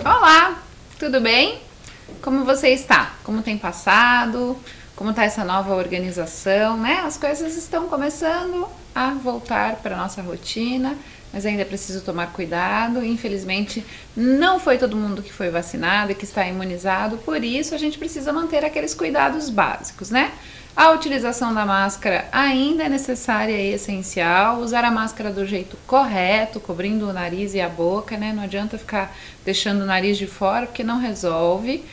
Olá, tudo bem? Como você está? Como tem passado? Como está essa nova organização, né? As coisas estão começando a voltar para a nossa rotina, mas ainda é preciso tomar cuidado. Infelizmente, não foi todo mundo que foi vacinado e que está imunizado, por isso a gente precisa manter aqueles cuidados básicos, né? A utilização da máscara ainda é necessária e essencial. Usar a máscara do jeito correto, cobrindo o nariz e a boca, né? Não adianta ficar deixando o nariz de fora, porque não resolve.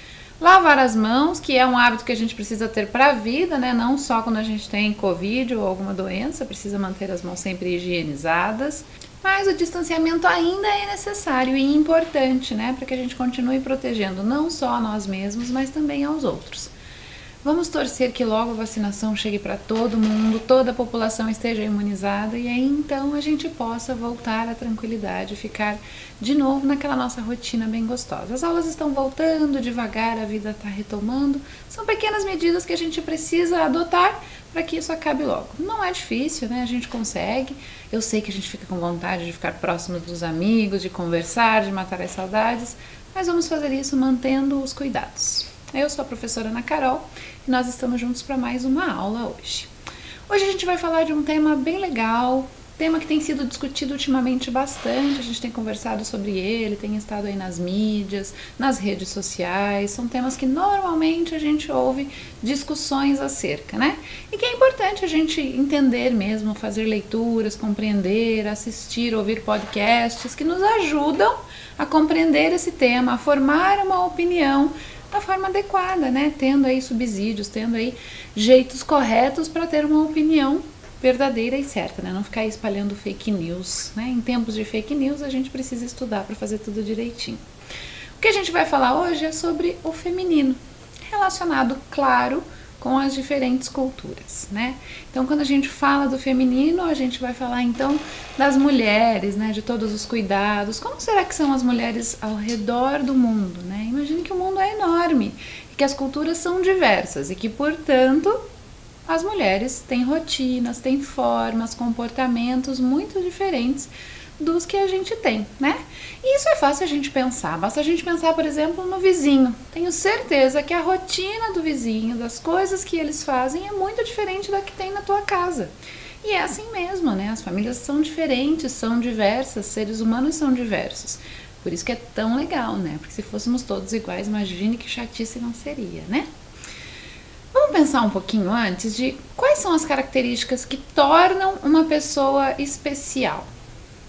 Lavar as mãos, que é um hábito que a gente precisa ter para a vida, né? Não só quando a gente tem Covid ou alguma doença, precisa manter as mãos sempre higienizadas. Mas o distanciamento ainda é necessário e importante, né? Para que a gente continue protegendo não só a nós mesmos, mas também aos outros. Vamos torcer que logo a vacinação chegue para todo mundo, toda a população esteja imunizada e aí então a gente possa voltar à tranquilidade, ficar de novo naquela nossa rotina bem gostosa. As aulas estão voltando devagar, a vida está retomando, são pequenas medidas que a gente precisa adotar para que isso acabe logo. Não é difícil, né? A gente consegue. Eu sei que a gente fica com vontade de ficar próximo dos amigos, de conversar, de matar as saudades, mas vamos fazer isso mantendo os cuidados. Eu sou a professora Ana Carol e nós estamos juntos para mais uma aula hoje. Hoje a gente vai falar de um tema bem legal, tema que tem sido discutido ultimamente bastante, a gente tem conversado sobre ele, tem estado aí nas mídias, nas redes sociais, são temas que normalmente a gente ouve discussões acerca, né? E que é importante a gente entender mesmo, fazer leituras, compreender, assistir, ouvir podcasts que nos ajudam a compreender esse tema, a formar uma opinião da forma adequada, né? Tendo aí subsídios, tendo aí jeitos corretos para ter uma opinião verdadeira e certa, né? Não ficar espalhando fake news, né? Em tempos de fake news a gente precisa estudar para fazer tudo direitinho. O que a gente vai falar hoje é sobre o feminino, relacionado, claro, com as diferentes culturas, né? Então, quando a gente fala do feminino, a gente vai falar então das mulheres, né? De todos os cuidados. Como será que são as mulheres ao redor do mundo, né? Imagine que o mundo é enorme e que as culturas são diversas e que, portanto, as mulheres têm rotinas, têm formas, comportamentos muito diferentes dos que a gente tem, né? E isso é fácil a gente pensar, basta a gente pensar, por exemplo, no vizinho. Tenho certeza que a rotina do vizinho, das coisas que eles fazem é muito diferente da que tem na tua casa. E é assim mesmo, né? As famílias são diferentes, são diversas, seres humanos são diversos. Por isso que é tão legal, né? Porque se fôssemos todos iguais, imagine que chatice não seria, né? Vamos pensar um pouquinho antes de quais são as características que tornam uma pessoa especial.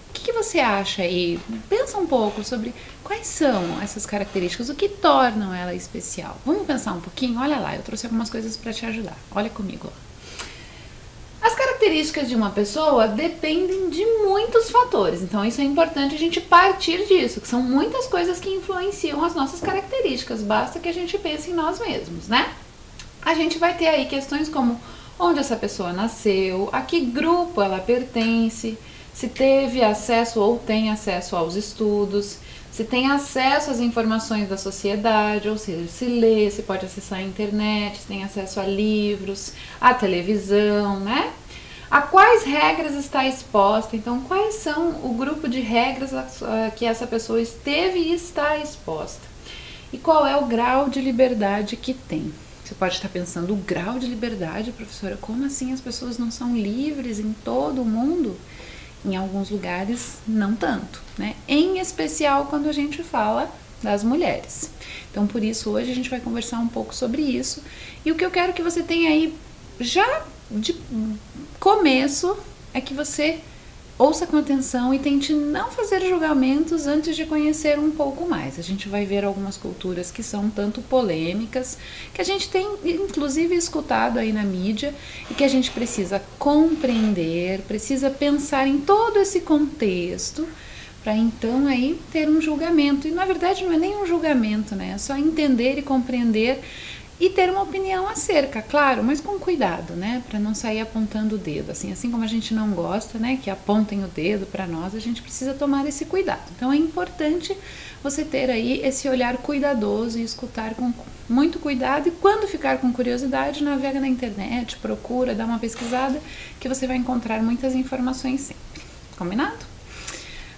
O que você acha aí? Pensa um pouco sobre quais são essas características, o que tornam ela especial. Vamos pensar um pouquinho? Olha lá, eu trouxe algumas coisas para te ajudar. Olha comigo lá. As características de uma pessoa dependem de muitos fatores, então isso é importante a gente partir disso, que são muitas coisas que influenciam as nossas características, basta que a gente pense em nós mesmos, né? A gente vai ter aí questões como onde essa pessoa nasceu, a que grupo ela pertence, se teve acesso ou tem acesso aos estudos, se tem acesso às informações da sociedade, ou seja, se lê, se pode acessar a internet, se tem acesso a livros, a televisão, né? A quais regras está exposta, então quais são o grupo de regras que essa pessoa esteve e está exposta. E qual é o grau de liberdade que tem. Você pode estar pensando, o grau de liberdade, professora, como assim as pessoas não são livres em todo o mundo? Em alguns lugares, não tanto, né? Em especial quando a gente fala das mulheres. Então, por isso, hoje a gente vai conversar um pouco sobre isso. E o que eu quero que você tenha aí, já de começo, é que você ouça com atenção e tente não fazer julgamentos antes de conhecer um pouco mais. A gente vai ver algumas culturas que são tanto polêmicas, que a gente tem inclusive escutado aí na mídia e que a gente precisa compreender, precisa pensar em todo esse contexto para então aí ter um julgamento. E na verdade não é nem um julgamento, né? É só entender e compreender e ter uma opinião acerca, claro, mas com cuidado, né, para não sair apontando o dedo, assim como a gente não gosta, né, que apontem o dedo para nós, a gente precisa tomar esse cuidado. Então é importante você ter aí esse olhar cuidadoso e escutar com muito cuidado, e quando ficar com curiosidade, navega na internet, procura, dá uma pesquisada, que você vai encontrar muitas informações sempre. Combinado?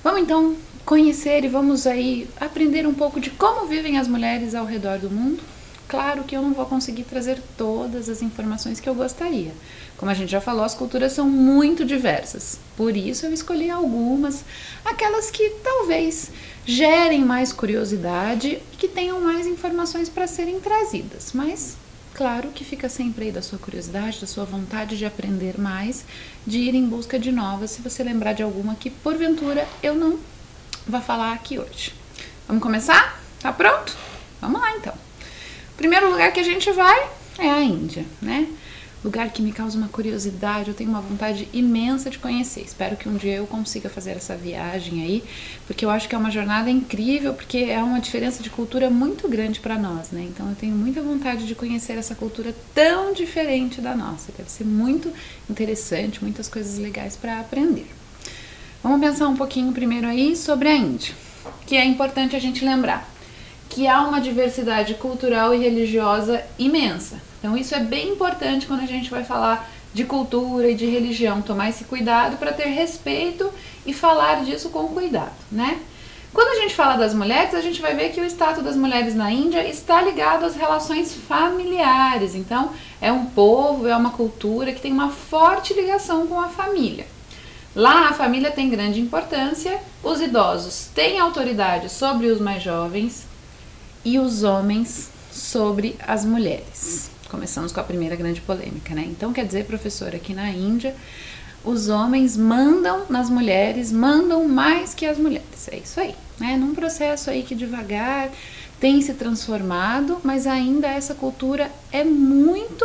Vamos então conhecer e vamos aí aprender um pouco de como vivem as mulheres ao redor do mundo. Claro que eu não vou conseguir trazer todas as informações que eu gostaria. Como a gente já falou, as culturas são muito diversas. Por isso eu escolhi algumas, aquelas que talvez gerem mais curiosidade e que tenham mais informações para serem trazidas. Mas, claro que fica sempre aí da sua curiosidade, da sua vontade de aprender mais, de ir em busca de novas, se você lembrar de alguma que porventura eu não vou falar aqui hoje. Vamos começar? Tá pronto? Vamos lá então. O primeiro lugar que a gente vai é a Índia, né? Lugar que me causa uma curiosidade, eu tenho uma vontade imensa de conhecer. Espero que um dia eu consiga fazer essa viagem aí, porque eu acho que é uma jornada incrível, porque é uma diferença de cultura muito grande para nós, né? Então eu tenho muita vontade de conhecer essa cultura tão diferente da nossa. Deve ser muito interessante, muitas coisas legais para aprender. Vamos pensar um pouquinho primeiro aí sobre a Índia, que é importante a gente lembrar que há uma diversidade cultural e religiosa imensa. Então isso é bem importante quando a gente vai falar de cultura e de religião, tomar esse cuidado para ter respeito e falar disso com cuidado, né? Quando a gente fala das mulheres, a gente vai ver que o status das mulheres na Índia está ligado às relações familiares. Então é um povo, é uma cultura que tem uma forte ligação com a família. Lá a família tem grande importância, os idosos têm autoridade sobre os mais jovens, e os homens sobre as mulheres. Começamos com a primeira grande polêmica, né? Então, quer dizer, professora, que na Índia os homens mandam nas mulheres, mandam mais que as mulheres. É isso aí, né? Num processo aí que devagar tem se transformado, mas ainda essa cultura é muito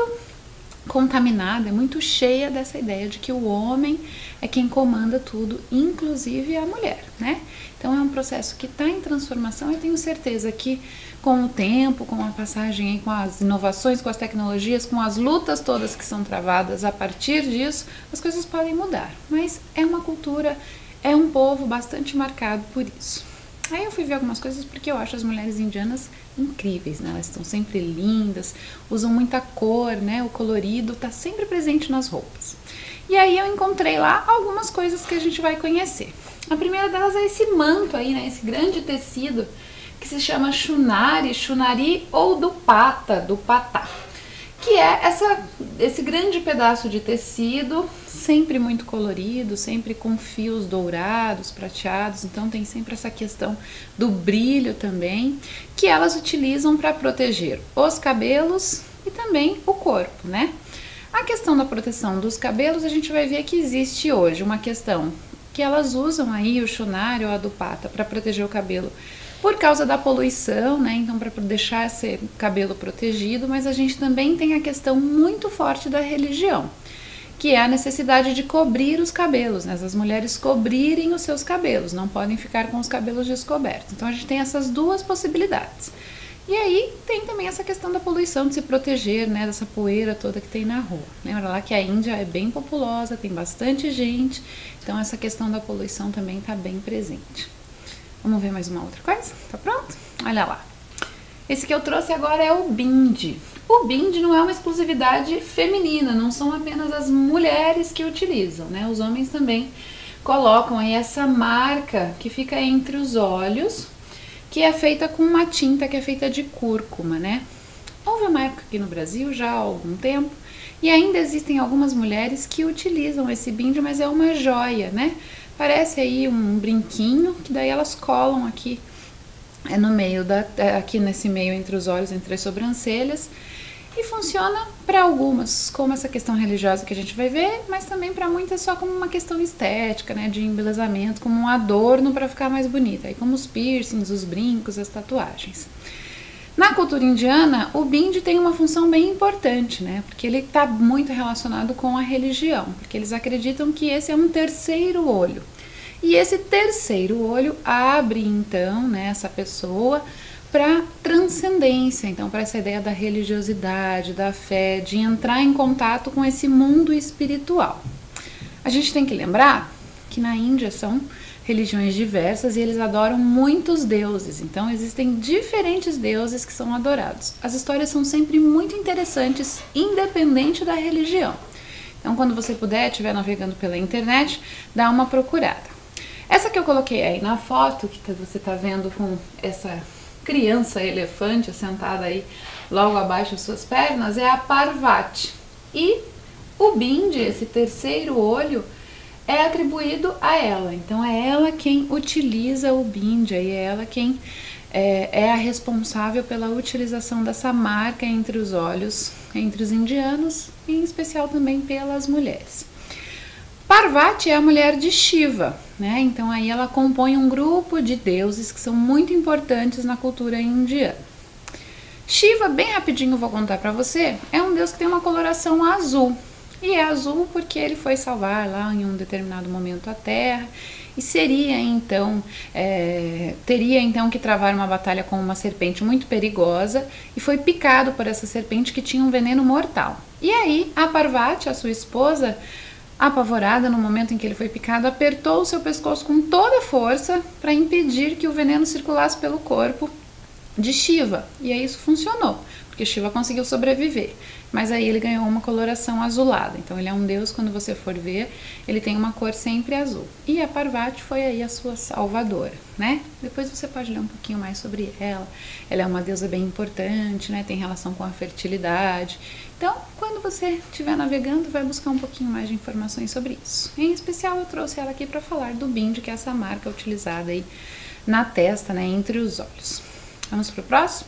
contaminada, é muito cheia dessa ideia de que o homem é quem comanda tudo, inclusive a mulher, né? Então é um processo que está em transformação. Eu tenho certeza que com o tempo, com a passagem aí, com as inovações, com as tecnologias, com as lutas todas que são travadas a partir disso, as coisas podem mudar. Mas é uma cultura, é um povo bastante marcado por isso. Aí eu fui ver algumas coisas porque eu acho as mulheres indianas incríveis, né? Elas estão sempre lindas, usam muita cor, né? O colorido está sempre presente nas roupas. E aí eu encontrei lá algumas coisas que a gente vai conhecer. A primeira delas é esse manto aí, né? Esse grande tecido que se chama chunari, chunari ou dupatta, que é esse grande pedaço de tecido, sempre muito colorido, sempre com fios dourados, prateados, então tem sempre essa questão do brilho também, que elas utilizam para proteger os cabelos e também o corpo, né? A questão da proteção dos cabelos, a gente vai ver que existe hoje uma questão que elas usam aí o chunari ou a dupatta para proteger o cabelo por causa da poluição, né? Então para deixar esse cabelo protegido, mas a gente também tem a questão muito forte da religião, que é a necessidade de cobrir os cabelos, né? As mulheres cobrirem os seus cabelos, não podem ficar com os cabelos descobertos. Então a gente tem essas duas possibilidades. E aí tem também essa questão da poluição, de se proteger, né, dessa poeira toda que tem na rua. Lembra lá que a Índia é bem populosa, tem bastante gente, então essa questão da poluição também está bem presente. Vamos ver mais uma outra coisa? Tá pronto? Olha lá. Esse que eu trouxe agora é o bindi. O bindi não é uma exclusividade feminina, não são apenas as mulheres que utilizam, né? Os homens também colocam aí essa marca que fica entre os olhos, que é feita com uma tinta que é feita de cúrcuma, né? Houve uma época aqui no Brasil, já há algum tempo, e ainda existem algumas mulheres que utilizam esse bindi, mas é uma joia, né? Parece aí um brinquinho, que daí elas colam aqui no meio, aqui nesse meio entre os olhos, entre as sobrancelhas, e funciona para algumas, como essa questão religiosa que a gente vai ver, mas também para muitas só como uma questão estética, né, de embelezamento, como um adorno para ficar mais bonita, aí como os piercings, os brincos, as tatuagens. Na cultura indiana, o bindi tem uma função bem importante, né? Porque ele está muito relacionado com a religião, porque eles acreditam que esse é um terceiro olho. E esse terceiro olho abre, então, né, essa pessoa para transcendência, então para essa ideia da religiosidade, da fé, de entrar em contato com esse mundo espiritual. A gente tem que lembrar que na Índia são religiões diversas e eles adoram muitos deuses, então existem diferentes deuses que são adorados. As histórias são sempre muito interessantes, independente da religião. Então quando você puder, estiver navegando pela internet, dá uma procurada. Essa que eu coloquei aí na foto, que você tá vendo com essa criança elefante sentada aí logo abaixo das suas pernas, é a Parvati. E o Bindi, esse terceiro olho, é atribuído a ela. Então é ela quem utiliza o Bindi, e é ela quem é a responsável pela utilização dessa marca entre os olhos, entre os indianos, e em especial também pelas mulheres. Parvati é a mulher de Shiva, né? Então aí ela compõe um grupo de deuses que são muito importantes na cultura indiana. Shiva, bem rapidinho vou contar para você, é um deus que tem uma coloração azul. E é azul porque ele foi salvar lá em um determinado momento a Terra e teria então que travar uma batalha com uma serpente muito perigosa e foi picado por essa serpente que tinha um veneno mortal. E aí a Parvati, a sua esposa, apavorada no momento em que ele foi picado, apertou o seu pescoço com toda a força para impedir que o veneno circulasse pelo corpo de Shiva. E aí isso funcionou, porque Shiva conseguiu sobreviver. Mas aí ele ganhou uma coloração azulada. Então ele é um deus, quando você for ver, ele tem uma cor sempre azul. E a Parvati foi aí a sua salvadora, né? Depois você pode ler um pouquinho mais sobre ela. Ela é uma deusa bem importante, né? Tem relação com a fertilidade. Então, quando você estiver navegando, vai buscar um pouquinho mais de informações sobre isso. Em especial, eu trouxe ela aqui para falar do Bindi, que é essa marca utilizada aí na testa, né? Entre os olhos. Vamos pro próximo?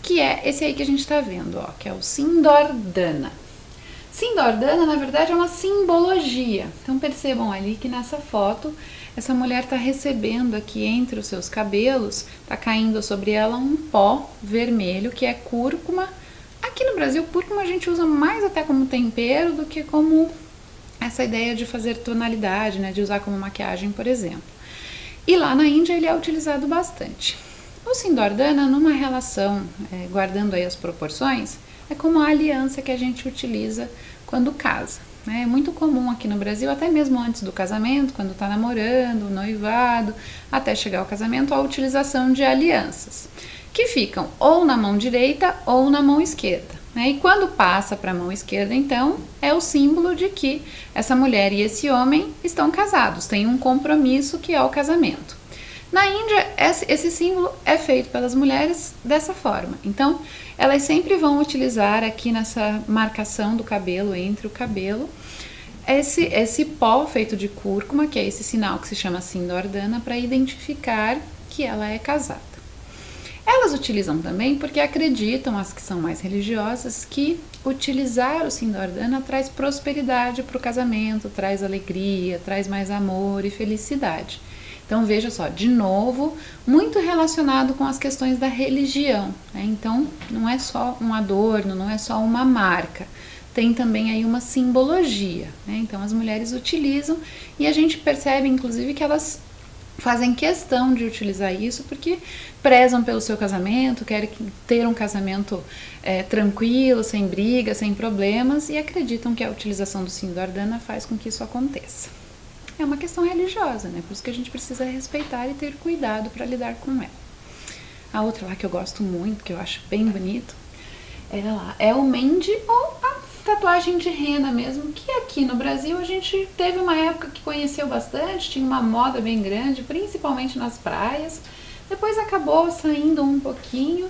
Que é esse aí que a gente tá vendo, ó, que é o Sindordana. Sindordana, na verdade, é uma simbologia. Então percebam ali que nessa foto, essa mulher tá recebendo aqui entre os seus cabelos, tá caindo sobre ela um pó vermelho, que é cúrcuma. Aqui no Brasil, cúrcuma a gente usa mais até como tempero do que como essa ideia de fazer tonalidade, né, de usar como maquiagem, por exemplo. E lá na Índia ele é utilizado bastante. O Sindordana, numa relação, guardando aí as proporções, é como a aliança que a gente utiliza quando casa. Né? É muito comum aqui no Brasil, até mesmo antes do casamento, quando está namorando, noivado, até chegar ao casamento, a utilização de alianças, que ficam ou na mão direita ou na mão esquerda. Né? E quando passa para a mão esquerda, então, é o símbolo de que essa mulher e esse homem estão casados, têm um compromisso que é o casamento. Na Índia, esse símbolo é feito pelas mulheres dessa forma. Então, elas sempre vão utilizar aqui nessa marcação do cabelo, entre o cabelo, esse pó feito de cúrcuma, que é esse sinal que se chama Sindordana, para identificar que ela é casada. Elas utilizam também porque acreditam, as que são mais religiosas, que utilizar o Sindordana traz prosperidade para o casamento, traz alegria, traz mais amor e felicidade. Então veja só, de novo, muito relacionado com as questões da religião, né? Então não é só um adorno, não é só uma marca, tem também aí uma simbologia, né? Então as mulheres utilizam e a gente percebe inclusive que elas fazem questão de utilizar isso porque prezam pelo seu casamento, querem ter um casamento tranquilo, sem brigas, sem problemas, e acreditam que a utilização do Sindordana faz com que isso aconteça. É uma questão religiosa, né? Por isso que a gente precisa respeitar e ter cuidado para lidar com ela. A outra lá que eu gosto muito, que eu acho bem bonito, é o Mendi, ou a tatuagem de rena mesmo, que aqui no Brasil a gente teve uma época que conheceu bastante, tinha uma moda bem grande, principalmente nas praias. Depois acabou saindo um pouquinho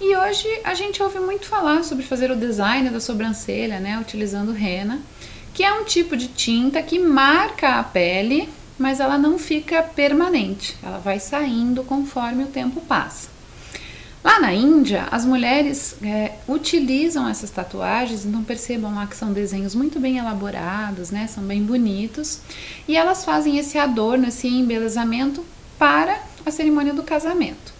e hoje a gente ouve muito falar sobre fazer o design da sobrancelha, né? Utilizando rena, que é um tipo de tinta que marca a pele, mas ela não fica permanente, ela vai saindo conforme o tempo passa. Lá na Índia, as mulheres utilizam essas tatuagens, então percebam lá que são desenhos muito bem elaborados, né? São bem bonitos, e elas fazem esse adorno, esse embelezamento para a cerimônia do casamento.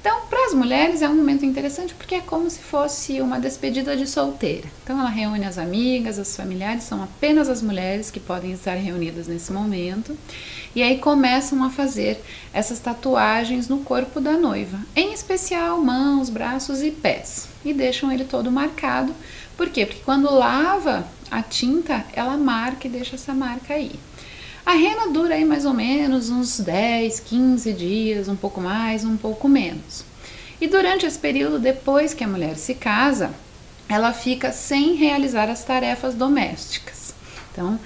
Então, para as mulheres é um momento interessante porque é como se fosse uma despedida de solteira. Então, ela reúne as amigas, os familiares, são apenas as mulheres que podem estar reunidas nesse momento. E aí começam a fazer essas tatuagens no corpo da noiva, em especial mãos, braços e pés. E deixam ele todo marcado. Por quê? Porque quando lava a tinta, ela marca e deixa essa marca aí. A rena dura aí mais ou menos uns 10, 15 dias, um pouco mais, um pouco menos. E durante esse período, depois que a mulher se casa, ela fica sem realizar as tarefas domésticas. Então,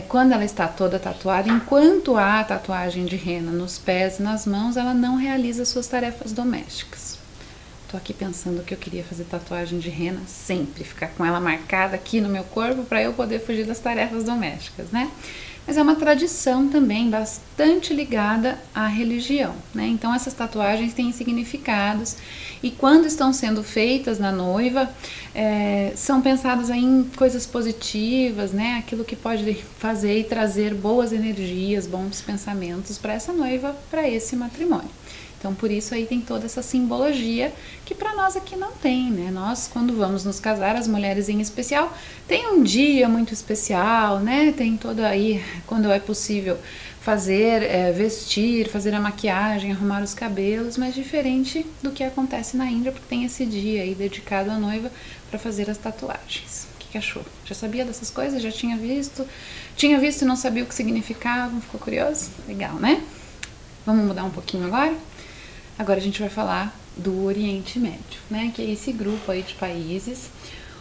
quando ela está toda tatuada, enquanto há tatuagem de rena nos pés e nas mãos, ela não realiza suas tarefas domésticas. Tô aqui pensando que eu queria fazer tatuagem de rena sempre, ficar com ela marcada aqui no meu corpo para eu poder fugir das tarefas domésticas, né? Mas é uma tradição também bastante ligada à religião, né? Então essas tatuagens têm significados e quando estão sendo feitas na noiva, são pensadas em coisas positivas, né? Aquilo que pode fazer e trazer boas energias, bons pensamentos para essa noiva, para esse matrimônio. Então, por isso aí tem toda essa simbologia que para nós aqui não tem, né? Nós, quando vamos nos casar, as mulheres em especial, tem um dia muito especial, né? Tem toda aí, quando é possível fazer, vestir, fazer a maquiagem, arrumar os cabelos, mas diferente do que acontece na Índia, porque tem esse dia aí dedicado à noiva para fazer as tatuagens. O que achou? Já sabia dessas coisas? Já tinha visto? Tinha visto e não sabia o que significavam? Ficou curioso? Legal, né? Vamos mudar um pouquinho agora? Agora a gente vai falar do Oriente Médio, né? Que é esse grupo aí de países.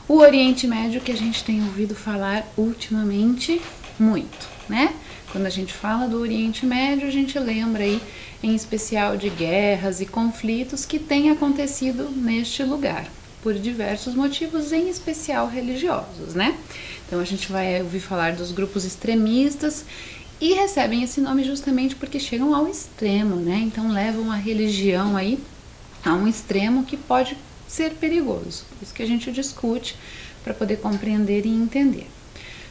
O Oriente Médio que a gente tem ouvido falar ultimamente muito, né? Quando a gente fala do Oriente Médio, a gente lembra aí, em especial, de guerras e conflitos que têm acontecido neste lugar, por diversos motivos, em especial religiosos, né? Então a gente vai ouvir falar dos grupos extremistas e recebem esse nome justamente porque chegam ao extremo, né? Então levam a religião aí a um extremo que pode ser perigoso. Isso que a gente discute para poder compreender e entender.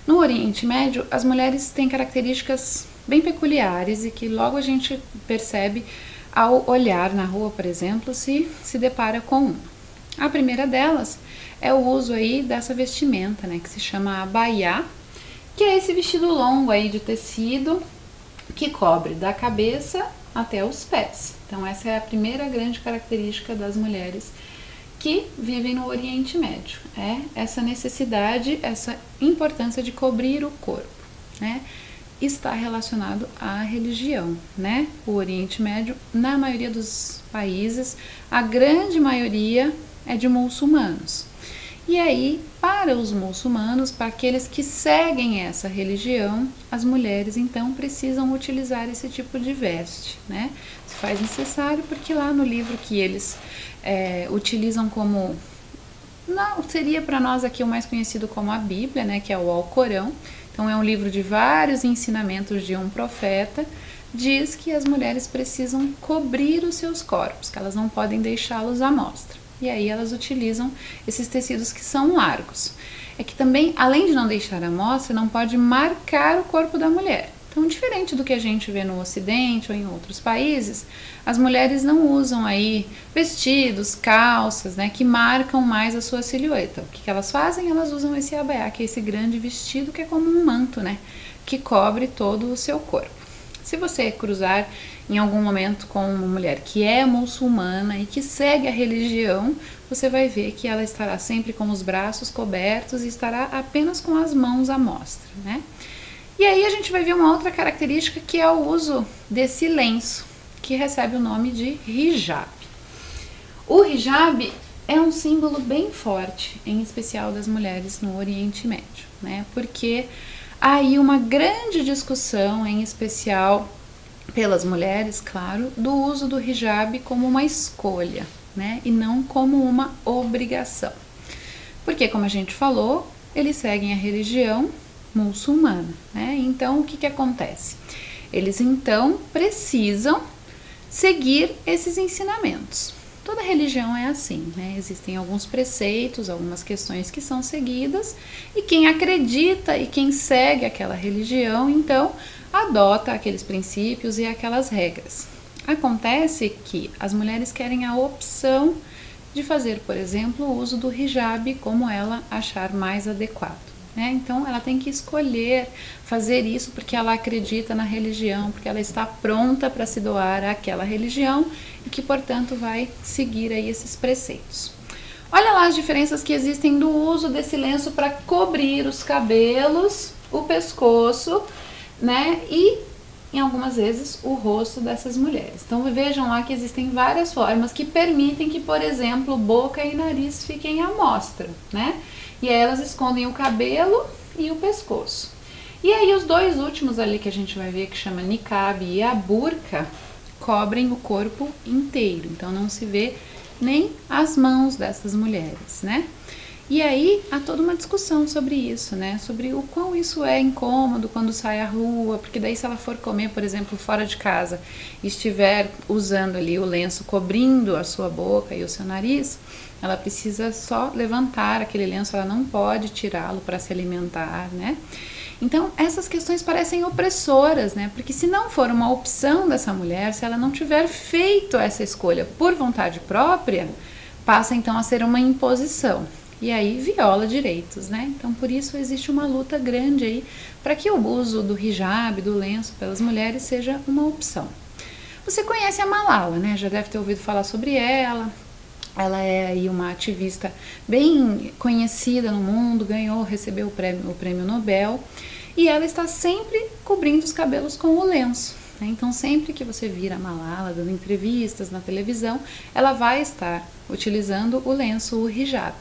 No Oriente Médio, as mulheres têm características bem peculiares e que logo a gente percebe ao olhar na rua, por exemplo, se depara com uma. A primeira delas é o uso aí dessa vestimenta, né? Que se chama abaiá, que é esse vestido longo aí de tecido que cobre da cabeça até os pés. Então essa é a primeira grande característica das mulheres que vivem no Oriente Médio, essa necessidade, essa importância de cobrir o corpo, né? Está relacionado à religião, né? O Oriente Médio, na maioria dos países, a grande maioria é de muçulmanos. E aí, para os muçulmanos, para aqueles que seguem essa religião, as mulheres então precisam utilizar esse tipo de veste, né? Se faz necessário porque lá no livro que eles utilizam como, não seria para nós aqui o mais conhecido como a Bíblia, né? Que é o Alcorão. Então é um livro de vários ensinamentos de um profeta. Diz que as mulheres precisam cobrir os seus corpos, que elas não podem deixá-los à mostra. E aí elas utilizam esses tecidos que são largos. É que também, além de não deixar a mostra, não pode marcar o corpo da mulher. Então, diferente do que a gente vê no Ocidente ou em outros países, as mulheres não usam aí vestidos, calças, né, que marcam mais a sua silhueta. O que elas fazem? Elas usam esse abaiá, que é esse grande vestido que é como um manto, né, que cobre todo o seu corpo. Se você cruzar em algum momento com uma mulher que é muçulmana e que segue a religião, você vai ver que ela estará sempre com os braços cobertos e estará apenas com as mãos à mostra, né? E aí a gente vai ver uma outra característica que é o uso desse lenço, que recebe o nome de hijab. O hijab é um símbolo bem forte, em especial das mulheres no Oriente Médio, né? Porque há aí uma grande discussão, em especial pelas mulheres, claro, do uso do hijab como uma escolha, né? E não como uma obrigação. Porque, como a gente falou, eles seguem a religião muçulmana, né? Então, o que acontece? Eles, então, precisam seguir esses ensinamentos. Toda religião é assim, né? Existem alguns preceitos, algumas questões que são seguidas, e quem acredita e quem segue aquela religião, então, adota aqueles princípios e aquelas regras. Acontece que as mulheres querem a opção de fazer, por exemplo, o uso do hijab como ela achar mais adequado, né? Então ela tem que escolher fazer isso porque ela acredita na religião, porque ela está pronta para se doar àquela religião e que, portanto, vai seguir aí esses preceitos. Olha lá as diferenças que existem do uso desse lenço para cobrir os cabelos, o pescoço, né? E em algumas vezes o rosto dessas mulheres. Então vejam lá que existem várias formas que permitem que, por exemplo, boca e nariz fiquem à mostra, né? E aí elas escondem o cabelo e o pescoço. E aí os dois últimos ali que a gente vai ver, que chama niqab e a burca, cobrem o corpo inteiro, então não se vê nem as mãos dessas mulheres, né? E aí há toda uma discussão sobre isso, né? Sobre o quão isso é incômodo quando sai à rua, porque daí se ela for comer, por exemplo, fora de casa e estiver usando ali o lenço cobrindo a sua boca e o seu nariz, ela precisa só levantar aquele lenço, ela não pode tirá-lo para se alimentar, né? Então essas questões parecem opressoras, né? Porque se não for uma opção dessa mulher, se ela não tiver feito essa escolha por vontade própria, passa então a ser uma imposição. E aí viola direitos, né? Então por isso existe uma luta grande aí para que o uso do hijab, do lenço pelas mulheres seja uma opção. Você conhece a Malala, né? Já deve ter ouvido falar sobre ela. Ela é aí uma ativista bem conhecida no mundo, recebeu o prêmio Nobel, e ela está sempre cobrindo os cabelos com o lenço, né? Então sempre que você vira a Malala dando entrevistas na televisão, ela vai estar utilizando o lenço, o hijab.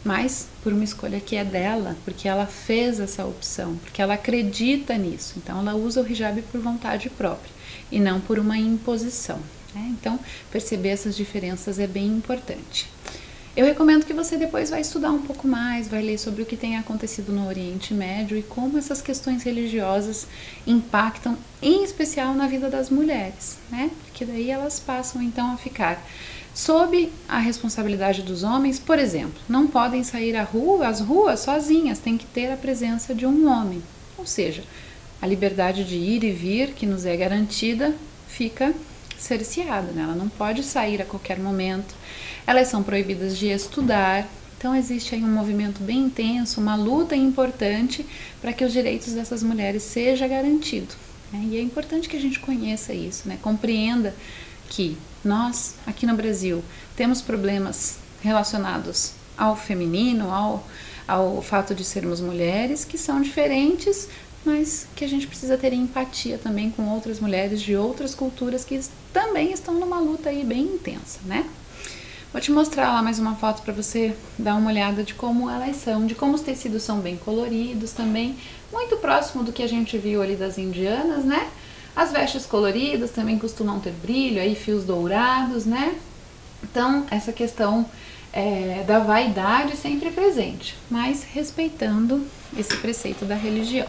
Mas por uma escolha que é dela, porque ela fez essa opção, porque ela acredita nisso. Então ela usa o hijab por vontade própria e não por uma imposição, né? Então perceber essas diferenças é bem importante. Eu recomendo que você depois vai estudar um pouco mais, vai ler sobre o que tem acontecido no Oriente Médio e como essas questões religiosas impactam, em especial na vida das mulheres, né? Porque daí elas passam então a ficar sob a responsabilidade dos homens. Por exemplo, não podem sair às ruas sozinhas, tem que ter a presença de um homem. Ou seja, a liberdade de ir e vir, que nos é garantida, fica cerceada, né? Ela não pode sair a qualquer momento, elas são proibidas de estudar. Então existe aí um movimento bem intenso, uma luta importante para que os direitos dessas mulheres sejam garantidos, né? E é importante que a gente conheça isso, né? Compreenda que nós, aqui no Brasil, temos problemas relacionados ao feminino, ao fato de sermos mulheres, que são diferentes, mas que a gente precisa ter empatia também com outras mulheres de outras culturas que também estão numa luta aí bem intensa, né? Vou te mostrar lá mais uma foto para você dar uma olhada de como elas são, de como os tecidos são bem coloridos também, muito próximo do que a gente viu ali das indianas, né? As vestes coloridas também costumam ter brilho, aí fios dourados, né? Então, essa questão da vaidade sempre presente, mas respeitando esse preceito da religião.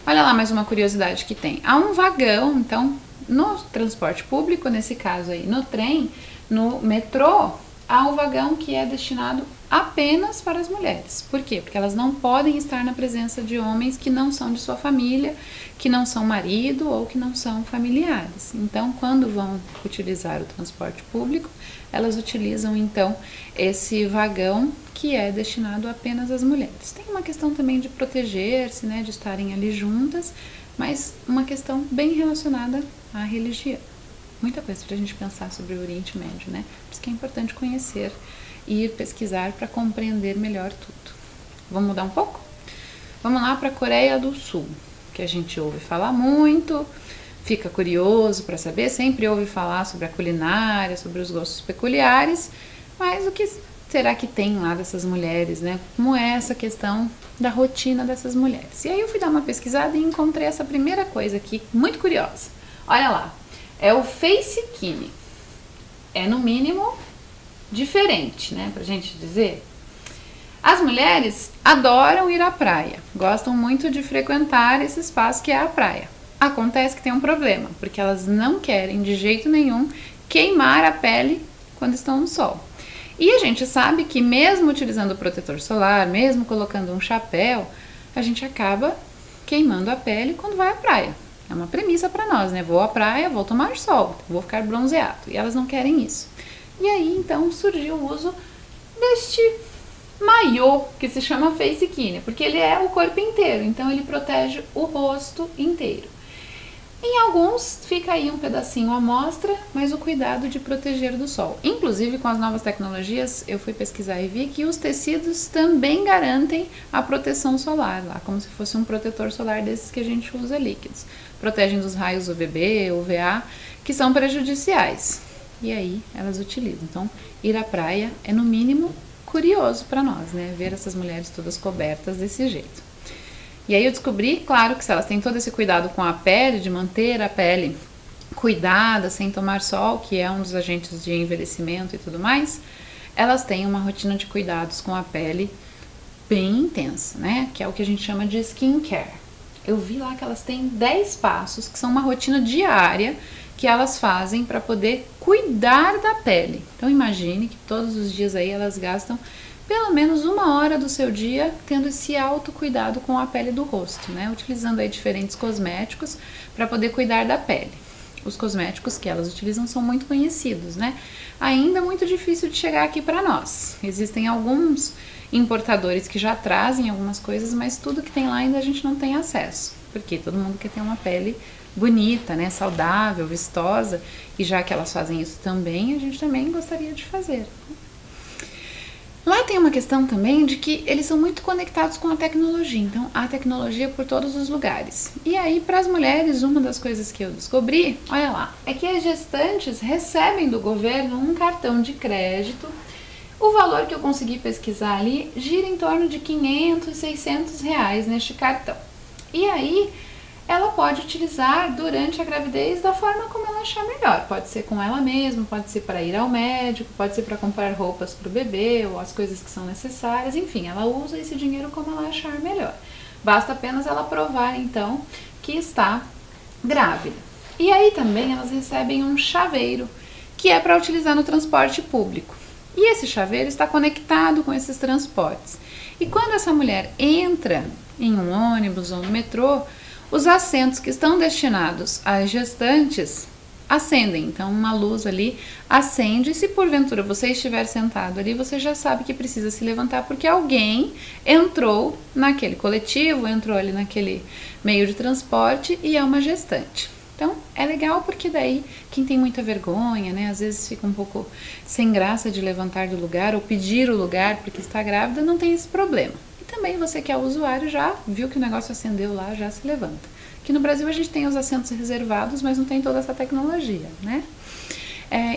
Olha lá mais uma curiosidade que tem. Há um vagão, então, no transporte público, nesse caso aí, no trem, no metrô, há um vagão que é destinado apenas para as mulheres. Por quê? Porque elas não podem estar na presença de homens que não são de sua família, que não são marido ou que não são familiares. Então, quando vão utilizar o transporte público, elas utilizam então esse vagão que é destinado apenas às mulheres. Tem uma questão também de proteger-se, né, de estarem ali juntas, mas uma questão bem relacionada à religião. Muita coisa para a gente pensar sobre o Oriente Médio, né? Por isso que é importante conhecer e ir pesquisar para compreender melhor tudo. Vamos mudar um pouco? Vamos lá para a Coreia do Sul, que a gente ouve falar muito, fica curioso para saber, sempre ouve falar sobre a culinária, sobre os gostos peculiares, mas o que será que tem lá dessas mulheres, né? Como é essa questão da rotina dessas mulheres? E aí eu fui dar uma pesquisada e encontrei essa primeira coisa aqui, muito curiosa. Olha lá, é o face kini. É no mínimo diferente, né, pra gente dizer. As mulheres adoram ir à praia, gostam muito de frequentar esse espaço que é a praia. Acontece que tem um problema, porque elas não querem de jeito nenhum queimar a pele quando estão no sol. E a gente sabe que mesmo utilizando o protetor solar, mesmo colocando um chapéu, a gente acaba queimando a pele quando vai à praia. É uma premissa para nós, né? Vou à praia, vou tomar sol, vou ficar bronzeado. E elas não querem isso. E aí, então, surgiu o uso deste maiô, que se chama face kini, porque ele é o corpo inteiro, então ele protege o rosto inteiro. Em alguns fica aí um pedacinho à mostra, mas o cuidado de proteger do sol. Inclusive, com as novas tecnologias, eu fui pesquisar e vi que os tecidos também garantem a proteção solar, lá, como se fosse um protetor solar desses que a gente usa líquidos. Protegem dos raios UVB, UVA, que são prejudiciais. E aí, elas utilizam. Então, ir à praia é, no mínimo, curioso para nós, né? Ver essas mulheres todas cobertas desse jeito. E aí eu descobri, claro, que se elas têm todo esse cuidado com a pele, de manter a pele cuidada, sem tomar sol, que é um dos agentes de envelhecimento e tudo mais, elas têm uma rotina de cuidados com a pele bem intensa, né? Que é o que a gente chama de skincare. Eu vi lá que elas têm 10 passos, que são uma rotina diária que elas fazem para poder cuidar da pele. Então imagine que todos os dias aí elas gastam pelo menos 1 hora do seu dia tendo esse autocuidado com a pele do rosto, né? Utilizando aí diferentes cosméticos para poder cuidar da pele. Os cosméticos que elas utilizam são muito conhecidos, né? Ainda muito difícil de chegar aqui para nós. Existem alguns importadores que já trazem algumas coisas, mas tudo que tem lá ainda a gente não tem acesso, porque todo mundo quer ter uma pele bonita, né, saudável, vistosa, e já que elas fazem isso também, a gente também gostaria de fazer. Lá tem uma questão também de que eles são muito conectados com a tecnologia, então há tecnologia por todos os lugares. E aí, para as mulheres, uma das coisas que eu descobri, olha lá, é que as gestantes recebem do governo um cartão de crédito. O valor que eu consegui pesquisar ali gira em torno de 500, 600 reais neste cartão. E aí, ela pode utilizar durante a gravidez da forma como ela achar melhor. Pode ser com ela mesma, pode ser para ir ao médico, pode ser para comprar roupas para o bebê ou as coisas que são necessárias. Enfim, ela usa esse dinheiro como ela achar melhor. Basta apenas ela provar, então, que está grávida. E aí também elas recebem um chaveiro, que é para utilizar no transporte público. E esse chaveiro está conectado com esses transportes. E quando essa mulher entra em um ônibus ou no metrô, os assentos que estão destinados às gestantes acendem. Então, uma luz ali acende e se porventura você estiver sentado ali, você já sabe que precisa se levantar porque alguém entrou naquele coletivo, entrou ali naquele meio de transporte e é uma gestante. Então, é legal porque daí quem tem muita vergonha, né, às vezes fica um pouco sem graça de levantar do lugar ou pedir o lugar porque está grávida, não tem esse problema. Também você que é usuário já viu que o negócio acendeu lá, já se levanta. Aqui no Brasil a gente tem os assentos reservados, mas não tem toda essa tecnologia, né?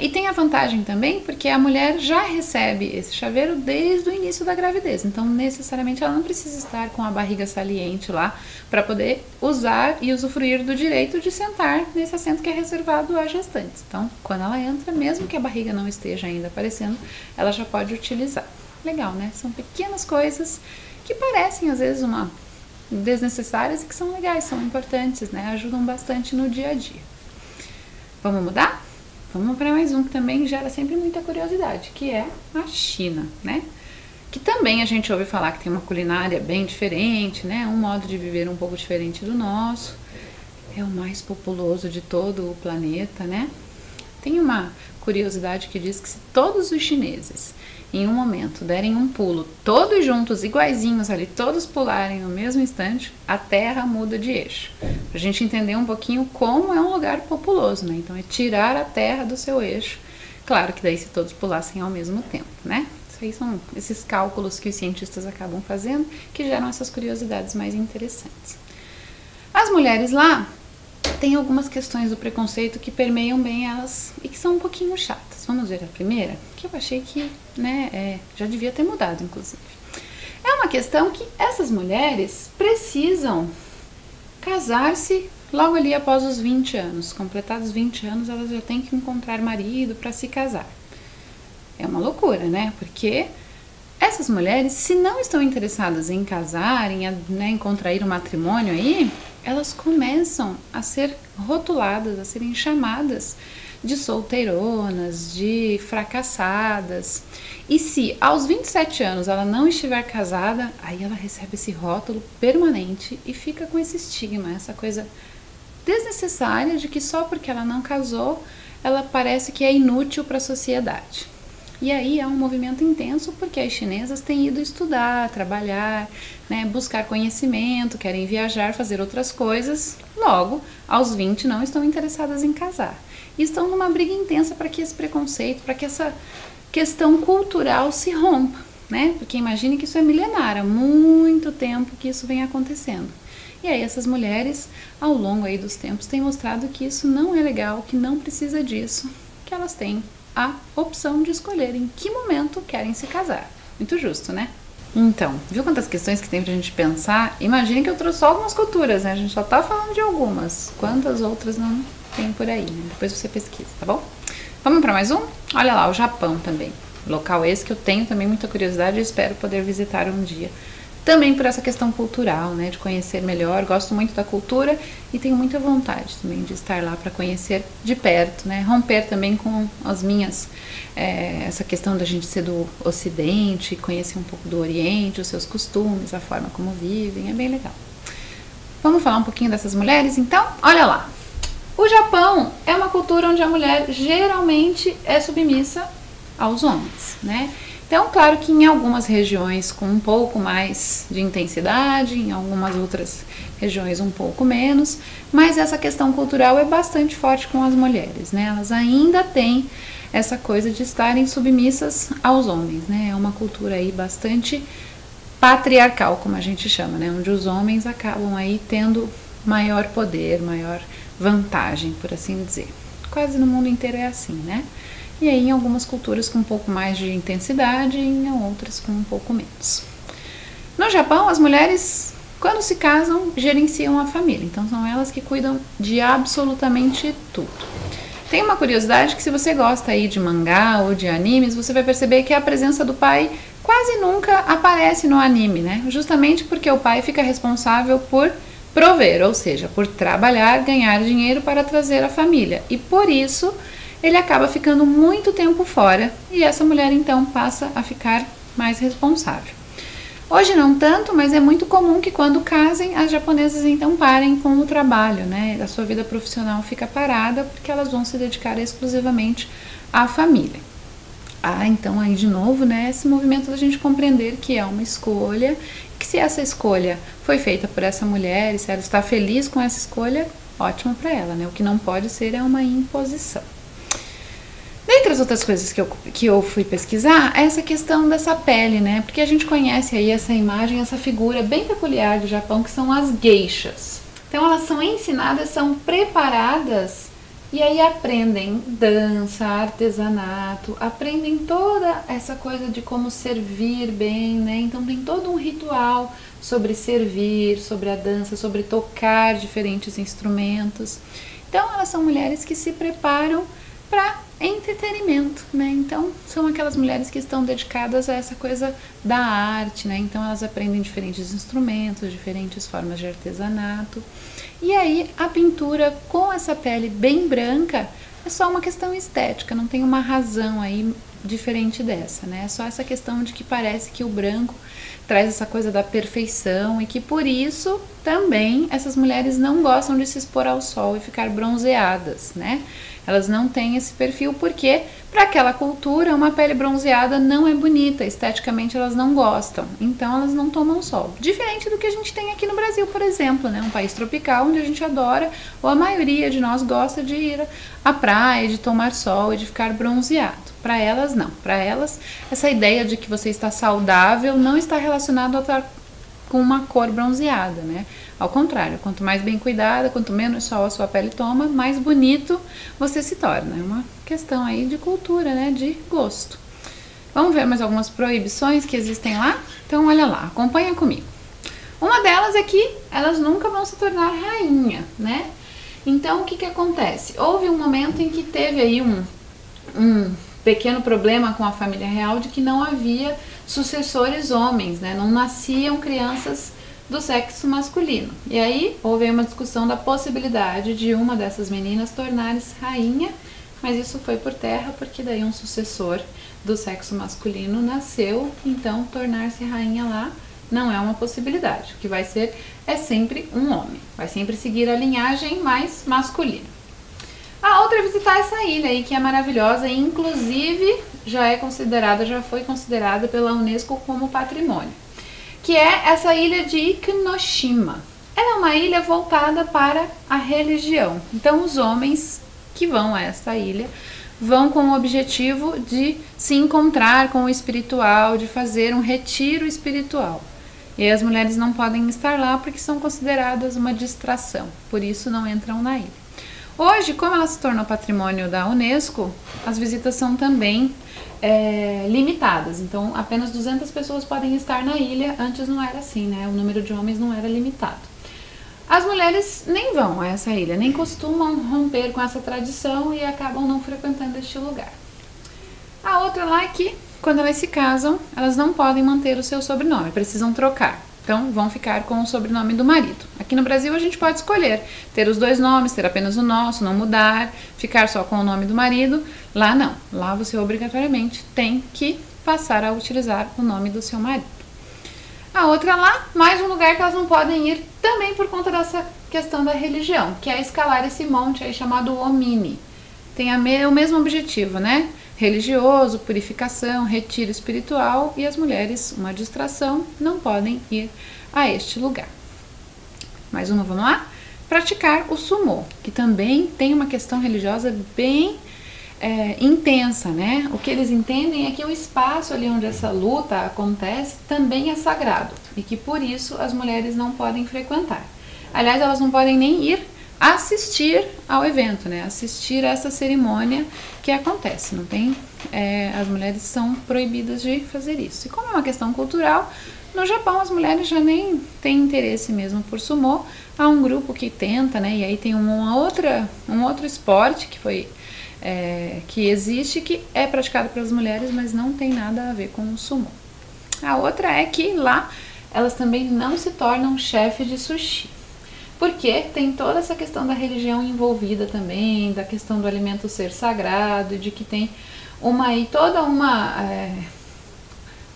E tem a vantagem também, porque a mulher já recebe esse chaveiro desde o início da gravidez. Então, necessariamente, ela não precisa estar com a barriga saliente lá para poder usar e usufruir do direito de sentar nesse assento que é reservado às gestantes. Então, quando ela entra, mesmo que a barriga não esteja ainda aparecendo, ela já pode utilizar. Legal, né? São pequenas coisas que parecem, às vezes, desnecessárias e que são legais, são importantes, né? Ajudam bastante no dia a dia. Vamos mudar? Vamos para mais um que também gera sempre muita curiosidade, que é a China, né? Que também a gente ouve falar que tem uma culinária bem diferente, né? Um modo de viver um pouco diferente do nosso. É o mais populoso de todo o planeta, né? Tem uma curiosidade que diz que se todos os chineses em um momento derem um pulo, todos juntos, iguaizinhos ali, todos pularem no mesmo instante, a Terra muda de eixo. Pra gente entender um pouquinho como é um lugar populoso, né? Então é tirar a Terra do seu eixo. Claro que daí se todos pulassem ao mesmo tempo, né? Isso aí são esses cálculos que os cientistas acabam fazendo, que geram essas curiosidades mais interessantes. As mulheres lá tem algumas questões do preconceito que permeiam bem elas e que são um pouquinho chatas. Vamos ver a primeira, que eu achei que, né, já devia ter mudado, inclusive. É uma questão que essas mulheres precisam casar-se logo ali após os 20 anos. Completados 20 anos, elas já têm que encontrar marido para se casar. É uma loucura, né? Porque essas mulheres, se não estão interessadas em casar, em contrair um matrimônio aí, elas começam a ser rotuladas, a serem chamadas de solteironas, de fracassadas. E se aos 27 anos ela não estiver casada, aí ela recebe esse rótulo permanente e fica com esse estigma, essa coisa desnecessária de que só porque ela não casou, ela parece que é inútil para a sociedade. E aí há um movimento intenso porque as chinesas têm ido estudar, trabalhar, né, buscar conhecimento, querem viajar, fazer outras coisas. Logo, aos 20 não estão interessadas em casar. E estão numa briga intensa para que esse preconceito, para que essa questão cultural se rompa, né? Porque imagine que isso é milenar, há muito tempo que isso vem acontecendo. E aí essas mulheres, ao longo aí dos tempos, têm mostrado que isso não é legal, que não precisa disso, que elas têm a opção de escolher em que momento querem se casar. Muito justo, né? Então, viu quantas questões que tem pra gente pensar? Imagine que eu trouxe só algumas culturas, né? A gente só tá falando de algumas. Quantas outras não tem por aí, né? Depois você pesquisa, tá bom? Vamos para mais um? Olha lá, o Japão também. Local esse que eu tenho também muita curiosidade e espero poder visitar um dia. Também por essa questão cultural, né? De conhecer melhor. Gosto muito da cultura e tenho muita vontade também de estar lá para conhecer de perto, né? Romper também com as minhas... essa questão da gente ser do Ocidente, conhecer um pouco do Oriente, os seus costumes, a forma como vivem, é bem legal. Vamos falar um pouquinho dessas mulheres, então? Olha lá. O Japão é uma cultura onde a mulher geralmente é submissa aos homens, né? Então, claro que em algumas regiões com um pouco mais de intensidade, em algumas outras regiões um pouco menos, mas essa questão cultural é bastante forte com as mulheres, né? Elas ainda têm essa coisa de estarem submissas aos homens, né? É uma cultura aí bastante patriarcal, como a gente chama, né? Onde os homens acabam aí tendo maior poder, maior vantagem, por assim dizer. Quase no mundo inteiro é assim, né? E aí em algumas culturas com um pouco mais de intensidade e em outras com um pouco menos. No Japão, as mulheres, quando se casam, gerenciam a família. Então são elas que cuidam de absolutamente tudo. Tem uma curiosidade que se você gosta aí de mangá ou de animes, você vai perceber que a presença do pai quase nunca aparece no anime, né? Justamente porque o pai fica responsável por prover, ou seja, por trabalhar, ganhar dinheiro para trazer a família. E por isso ele acaba ficando muito tempo fora e essa mulher então passa a ficar mais responsável. Hoje não tanto, mas é muito comum que quando casem as japonesas então parem com o trabalho, né? A sua vida profissional fica parada porque elas vão se dedicar exclusivamente à família. Então aí de novo, né, esse movimento da gente compreender que é uma escolha, que se essa escolha foi feita por essa mulher e se ela está feliz com essa escolha, ótimo para ela, né? O que não pode ser é uma imposição. Dentre as outras coisas que eu fui pesquisar, é essa questão dessa pele, né? Porque a gente conhece aí essa imagem, essa figura bem peculiar do Japão, que são as geishas. Então elas são ensinadas, são preparadas e aí aprendem dança, artesanato, aprendem toda essa coisa de como servir bem, né? Então tem todo um ritual sobre servir, sobre a dança, sobre tocar diferentes instrumentos. Então elas são mulheres que se preparam para entretenimento, né? Então são aquelas mulheres que estão dedicadas a essa coisa da arte, né? Então elas aprendem diferentes instrumentos, diferentes formas de artesanato. E aí a pintura com essa pele bem branca é só uma questão estética, não tem uma razão aí diferente dessa, né? É só essa questão de que parece que o branco traz essa coisa da perfeição e que por isso também essas mulheres não gostam de se expor ao sol e ficar bronzeadas, né? Elas não têm esse perfil porque para aquela cultura uma pele bronzeada não é bonita, esteticamente elas não gostam, então elas não tomam sol. Diferente do que a gente tem aqui no Brasil, por exemplo, né? Um país tropical onde a gente adora, ou a maioria de nós gosta de ir à praia, de tomar sol e de ficar bronzeado. Para elas não, para elas essa ideia de que você está saudável não está relacionado a estar com uma cor bronzeada, né? Ao contrário, quanto mais bem cuidada, quanto menos sol a sua pele toma, mais bonito você se torna. É uma questão aí de cultura, né? De gosto. Vamos ver mais algumas proibições que existem lá? Então olha lá, acompanha comigo. Uma delas é que elas nunca vão se tornar rainha, né? Então o que que acontece? Houve um momento em que teve aí um pequeno problema com a família real de que não havia sucessores homens, né? Não nasciam crianças do sexo masculino. E aí houve uma discussão da possibilidade de uma dessas meninas tornar-se rainha, mas isso foi por terra porque daí um sucessor do sexo masculino nasceu, então tornar-se rainha lá não é uma possibilidade. O que vai ser é sempre um homem, vai sempre seguir a linhagem mais masculina. A outra é visitar essa ilha aí que é maravilhosa e inclusive já foi considerada pela Unesco como patrimônio, que é essa ilha de Ikunoshima. Ela é uma ilha voltada para a religião. Então os homens que vão a essa ilha vão com o objetivo de se encontrar com o espiritual, de fazer um retiro espiritual. E as mulheres não podem estar lá porque são consideradas uma distração, por isso não entram na ilha. Hoje, como ela se tornou patrimônio da Unesco, as visitas são também limitadas. Então, apenas 200 pessoas podem estar na ilha. Antes não era assim, né? O número de homens não era limitado. As mulheres nem vão a essa ilha, nem costumam romper com essa tradição e acabam não frequentando este lugar. A outra lá é que, quando elas se casam, elas não podem manter o seu sobrenome, precisam trocar. Então, vão ficar com o sobrenome do marido. Aqui no Brasil, a gente pode escolher ter os 2 nomes, ter apenas o nosso, não mudar, ficar só com o nome do marido. Lá não. Lá você obrigatoriamente tem que passar a utilizar o nome do seu marido. A outra lá, mais um lugar que elas não podem ir também por conta dessa questão da religião, que é escalar esse monte aí chamado Omini. Tem o mesmo objetivo, né? Religioso, purificação, retiro espiritual, e as mulheres, uma distração, não podem ir a este lugar. Mais uma, vamos lá? Praticar o sumô, que também tem uma questão religiosa bem intensa, né? O que eles entendem é que o espaço ali onde essa luta acontece também é sagrado e que por isso as mulheres não podem frequentar. Aliás, elas não podem nem ir assistir ao evento, né? Assistir a essa cerimônia que acontece. Não tem, as mulheres são proibidas de fazer isso. E como é uma questão cultural, no Japão as mulheres já nem têm interesse mesmo por sumô. Há um grupo que tenta, né? E aí tem um outro esporte que foi que existe, que é praticado pelas mulheres, mas não tem nada a ver com o sumô. A outra é que lá elas também não se tornam chefe de sushi, porque tem toda essa questão da religião envolvida também, da questão do alimento ser sagrado, de que tem toda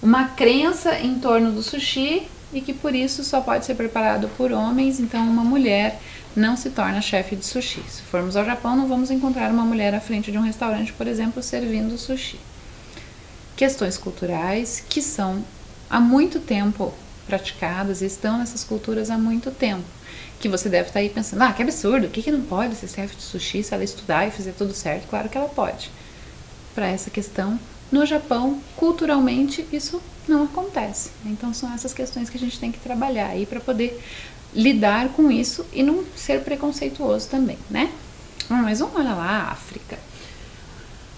uma crença em torno do sushi e que por isso só pode ser preparado por homens. Então uma mulher não se torna chefe de sushi. Se formos ao Japão, não vamos encontrar uma mulher à frente de um restaurante, por exemplo, servindo sushi. Questões culturais que são há muito tempo praticadas e estão nessas culturas há muito tempo. Que você deve estar aí pensando, que absurdo, o que não pode ser chefe de sushi se ela estudar e fizer tudo certo? Claro que ela pode. Para essa questão, no Japão, culturalmente, isso não acontece. Então são essas questões que a gente tem que trabalhar aí para poder lidar com isso e não ser preconceituoso também, né? Mas olha lá, a África.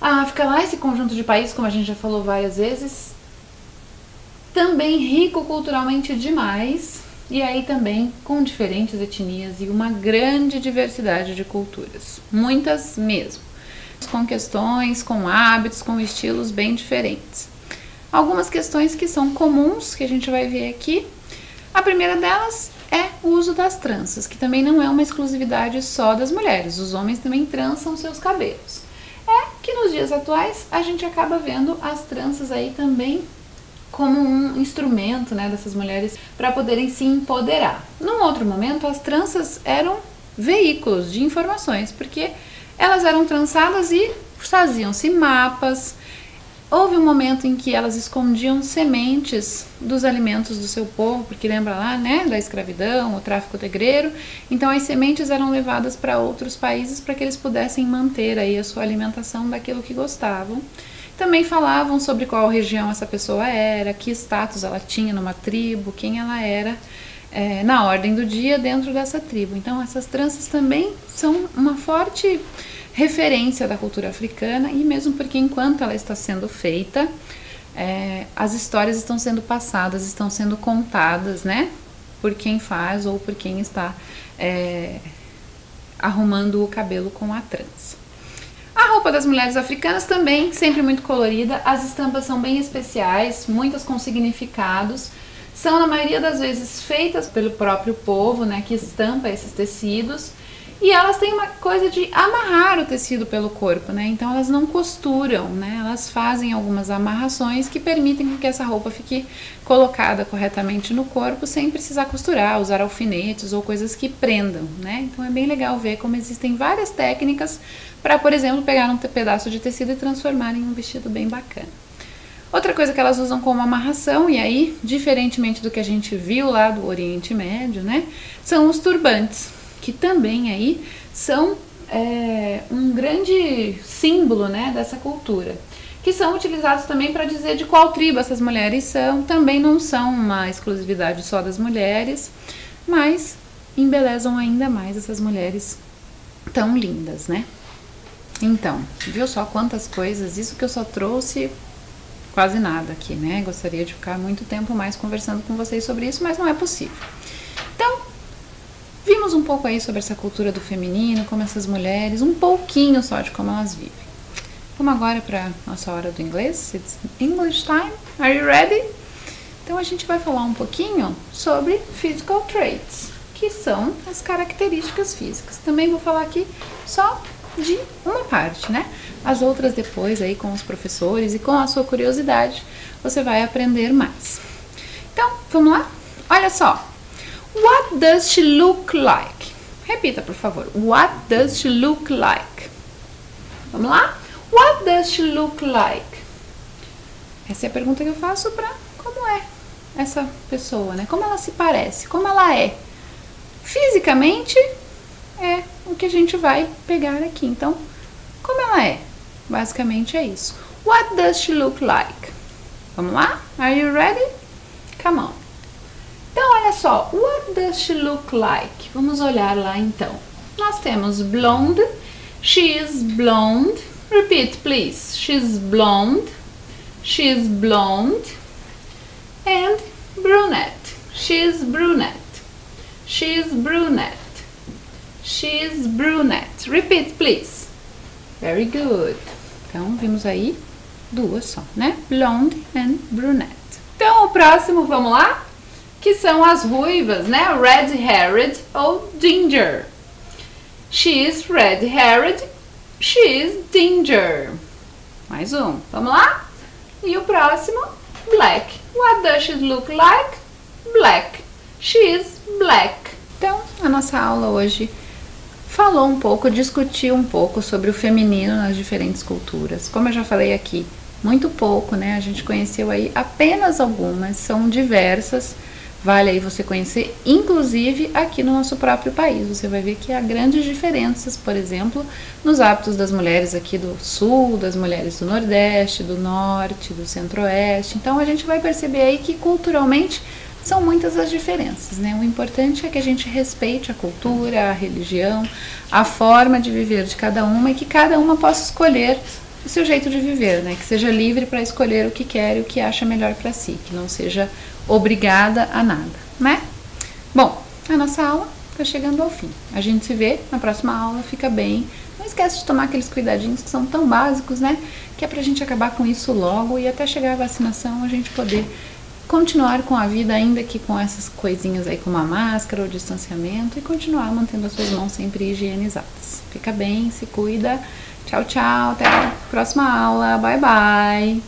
A África lá, esse conjunto de países, como a gente já falou várias vezes, também rico culturalmente demais, e aí também com diferentes etnias e uma grande diversidade de culturas, muitas mesmo, com questões, com hábitos, com estilos bem diferentes. Algumas questões que são comuns, que a gente vai ver aqui. A primeira delas é o uso das tranças, que também não é uma exclusividade só das mulheres, os homens também trançam seus cabelos. É que nos dias atuais a gente acaba vendo as tranças aí também como um instrumento, né, dessas mulheres para poderem se empoderar. Num outro momento, as tranças eram veículos de informações, porque elas eram trançadas e faziam-se mapas. Houve um momento em que elas escondiam sementes dos alimentos do seu povo, porque lembra lá, né, da escravidão, o tráfico negreiro. Então as sementes eram levadas para outros países para que eles pudessem manter aí a sua alimentação daquilo que gostavam. Também falavam sobre qual região essa pessoa era, que status ela tinha numa tribo, quem ela era na ordem do dia dentro dessa tribo. Então essas tranças também são uma forte referência da cultura africana, e mesmo porque enquanto ela está sendo feita, as histórias estão sendo passadas, estão sendo contadas, né, por quem faz ou por quem está arrumando o cabelo com a trança. A roupa das mulheres africanas também, sempre muito colorida, as estampas são bem especiais, muitas com significados, são na maioria das vezes feitas pelo próprio povo, né, que estampa esses tecidos, e elas têm uma coisa de amarrar o tecido pelo corpo, né, então elas não costuram, né, elas fazem algumas amarrações que permitem que essa roupa fique colocada corretamente no corpo sem precisar costurar, usar alfinetes ou coisas que prendam, né, então é bem legal ver como existem várias técnicas para, por exemplo, pegar um pedaço de tecido e transformar em um vestido bem bacana. Outra coisa que elas usam como amarração, e aí, diferentemente do que a gente viu lá do Oriente Médio, né, são os turbantes, que também aí são um grande símbolo, né, dessa cultura, que são utilizados também para dizer de qual tribo essas mulheres são. Também não são uma exclusividade só das mulheres, mas embelezam ainda mais essas mulheres tão lindas, né? Então, viu só quantas coisas, isso que eu só trouxe quase nada aqui, né? Gostaria de ficar muito tempo mais conversando com vocês sobre isso, mas não é possível. Então, vimos um pouco aí sobre essa cultura do feminino, como essas mulheres, um pouquinho só de como elas vivem. Vamos agora para nossa hora do inglês. It's English time. Are you ready? Então a gente vai falar um pouquinho sobre physical traits, que são as características físicas. Também vou falar aqui só de uma parte, né? As outras depois aí com os professores e com a sua curiosidade, você vai aprender mais. Então, vamos lá? Olha só. What does she look like? Repita, por favor. What does she look like? Vamos lá? What does she look like? Essa é a pergunta que eu faço para como é essa pessoa, né? Como ela se parece, como ela é. Fisicamente é o que a gente vai pegar aqui. Então, como ela é? Basicamente é isso. What does she look like? Vamos lá? Are you ready? Come on. Então, olha só. What does she look like? Vamos olhar lá então. Nós temos blonde. She is blonde. Repeat, please. She's blonde. She's blonde. And brunette. She's brunette. She's brunette. She's brunette. Repeat, please. Very good. Então, vimos aí duas só, né? Blonde and brunette. Então, o próximo, vamos lá? Que são as ruivas, né? Red-haired ou ginger. She is red-haired. She is ginger. Mais um. Vamos lá? E o próximo, black. What does she look like? Black. She is black. Então, a nossa aula hoje falou um pouco, discutiu um pouco sobre o feminino nas diferentes culturas. Como eu já falei aqui, muito pouco, né? A gente conheceu aí apenas algumas, são diversas. Vale aí você conhecer, inclusive aqui no nosso próprio país. Você vai ver que há grandes diferenças, por exemplo, nos hábitos das mulheres aqui do sul, das mulheres do nordeste, do norte, do centro-oeste. Então a gente vai perceber aí que culturalmente são muitas as diferenças, né? O importante é que a gente respeite a cultura, a religião, a forma de viver de cada uma e que cada uma possa escolher o seu jeito de viver, né? Que seja livre para escolher o que quer e o que acha melhor para si, que não seja obrigada a nada, né? Bom, a nossa aula está chegando ao fim. A gente se vê na próxima aula, fica bem. Não esquece de tomar aqueles cuidadinhos que são tão básicos, né? Que é pra gente acabar com isso logo e até chegar a vacinação a gente poder continuar com a vida, ainda que com essas coisinhas aí como a máscara, o distanciamento e continuar mantendo as suas mãos sempre higienizadas. Fica bem, se cuida. Tchau, tchau. Até a próxima aula. Bye, bye.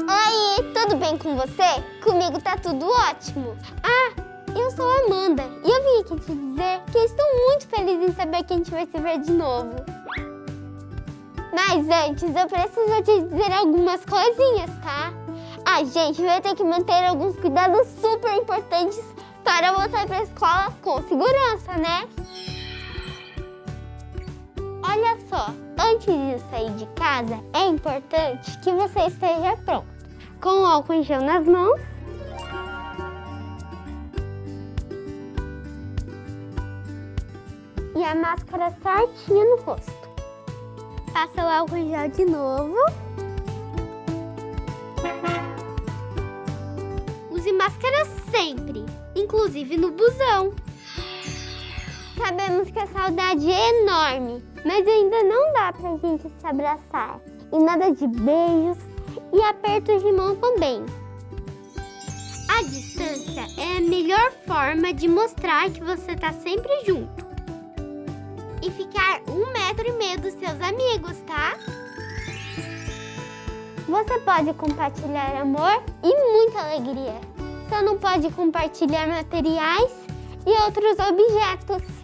Oi, tudo bem com você? Comigo tá tudo ótimo. Eu sou a Amanda e eu vim aqui te dizer que estou muito feliz em saber que a gente vai se ver de novo. Mas antes, eu preciso te dizer algumas coisinhas, tá? A gente vai ter que manter alguns cuidados super importantes para voltar para a escola com segurança, né? Olha só, antes de sair de casa, é importante que você esteja pronto, com o álcool em gel nas mãos, e a máscara certinha no rosto. Passa o álcool em gel de novo. Use máscara sempre, inclusive no busão. Sabemos que a saudade é enorme, mas ainda não dá pra gente se abraçar. E nada de beijos e apertos de mão também. A distância é a melhor forma de mostrar que você tá sempre junto. E ficar 1,5 metro dos seus amigos, tá? Você pode compartilhar amor e muita alegria. Só não pode compartilhar materiais e outros objetos.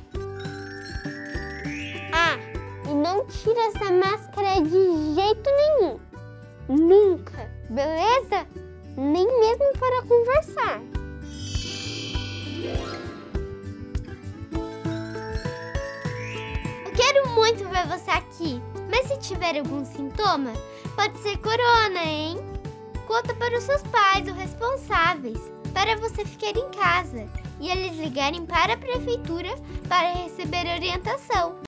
E não tira essa máscara de jeito nenhum. Nunca, beleza? Nem mesmo para conversar. Eu quero muito muito ver você aqui, mas se tiver algum sintoma, pode ser corona, hein? Conta para os seus pais ou responsáveis, para você ficar em casa e eles ligarem para a prefeitura para receber orientação.